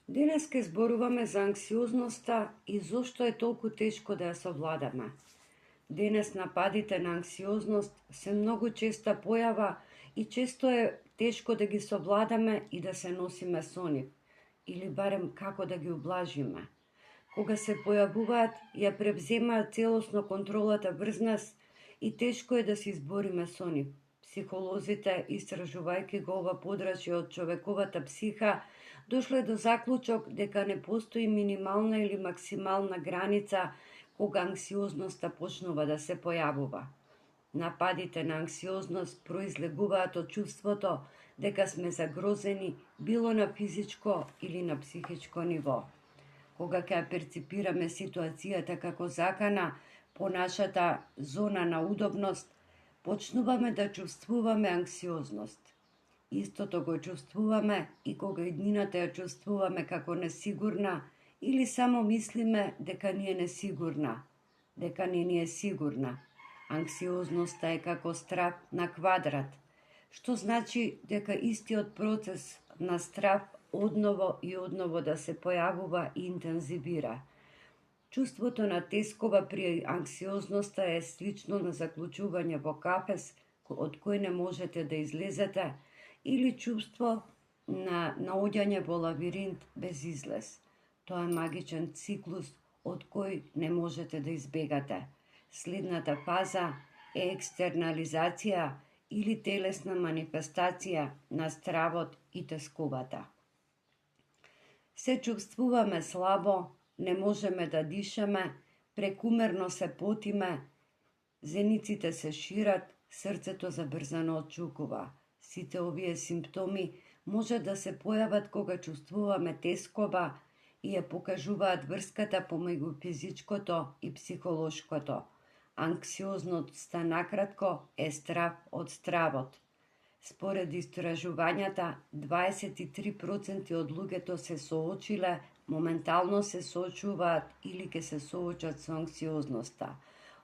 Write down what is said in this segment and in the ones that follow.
Денес ке зборуваме за анксиозноста и зошто е толку тешко да ја совладаме. Денес нападите на анксиозност се многу честа појава и често е тешко да ги совладаме и да се носиме со нив, или барем како да ги ублажиме. Кога се појавуваат, ја превземаат целосно контролата врз нас и тешко е да се избориме со нив. Психолозите, истражувајќи го ова подрачје од човековата психа, дошле до заклучок дека не постои минимална или максимална граница кога анксиозноста почнува да се појавува. Нападите на анксиозност произлегуваат од чувството дека сме загрозени било на физичко или на психичко ниво. Кога ќе ја перципираме ситуацијата како закана по нашата зона на удобност, почнуваме да чувствуваме анксиозност. Истото го чувствуваме и кога иднината ја чувствуваме како несигурна или само мислиме дека ни е несигурна, дека не ни е сигурна. Анксиозноста е како страв на квадрат, што значи дека истиот процес на страв одново и одново да се појавува и интензивира. Чувството на тескова при анксиозноста е слично на заклучување во кафез од кој не можете да излезете или чувство на наоѓање во лавиринт без излез. Тоа е магичен циклус од кој не можете да избегате. Следната фаза е екстернализација или телесна манифестација на стравот и тескувата. Се чувствуваме слабо, не можеме да дишаме, прекумерно се потиме, зениците се шират, срцето забрзано отчукува. Сите овие симптоми може да се појават кога чувствуваме тескова и ја покажуваат врската помеѓу физичкото и психолошкото. Анксиозноста накратко е страв од стравот. Според истражувањата, 23% од луѓето се соочиле, моментално се соочуваат или ќе се соочат со анксиозноста.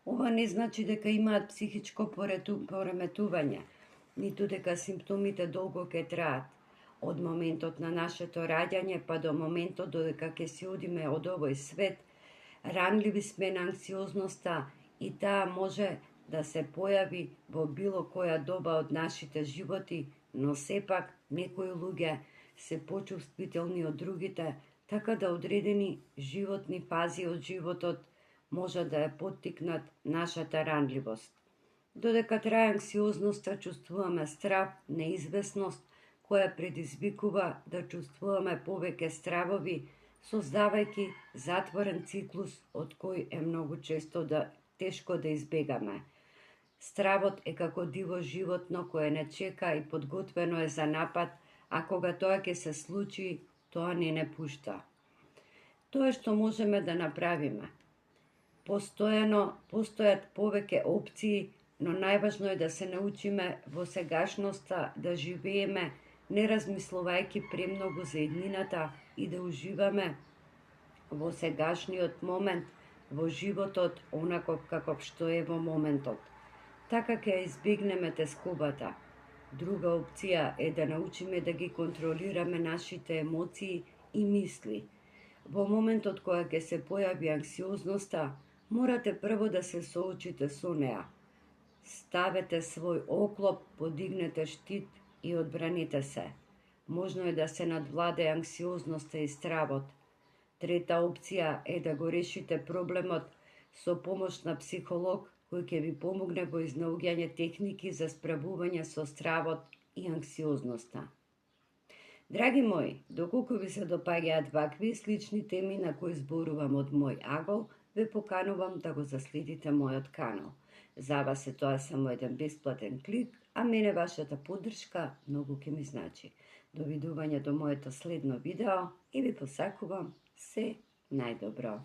Ова не значи дека имаат психичко пореметување, ниту дека симптомите долго ќе траат. Од моментот на нашето раѓање па до моментот додека ќе си одиме од овој свет, ранливи сме на анксиозноста и таа може да се појави во било која доба од нашите животи, но сепак некои луѓе се почувствителни од другите, така да одредени животни фази од животот може да ја поттикнат нашата ранливост. Додека трае анксиозноста, чувствуваме страв, неизвестност, која предизвикува да чувствуваме повеќе стравови, создавајќи затворен циклус од кој е многу често тешко да избегаме. Стравот е како диво животно кое не чека и подготвено е за напад, а кога тоа ќе се случи, тоа не пушта. Тоа што можеме да направиме. Постојат повеќе опции, но најважно е да се научиме во сегашноста да живееме не размислувајќи премногу за иднината и да уживаме во сегашниот момент, во животот, онаков каков што е во моментот. Така ќе избегнеме тескубата. Друга опција е да научиме да ги контролираме нашите емоции и мисли. Во моментот кога ќе се појави анксиозноста, морате прво да се соочите со неа. Ставете свој оклоп, подигнете штит и одбраните се. Можно е да се надвладе анксиозноста и стравот. Трета опција е да го решите проблемот со помош на психолог кој ќе ви помогне во изнаоѓање техники за справување со стравот и анксиозноста. Драги мои, доколку ви се допаѓаат вакви слични теми на кои зборувам од мој агол, ве поканувам да го заследите мојот канал. За вас е тоа само еден бесплатен клик, а мене вашата поддршка многу ќе ми значи. Довидување до моето следно видео и ви посакувам се најдобро.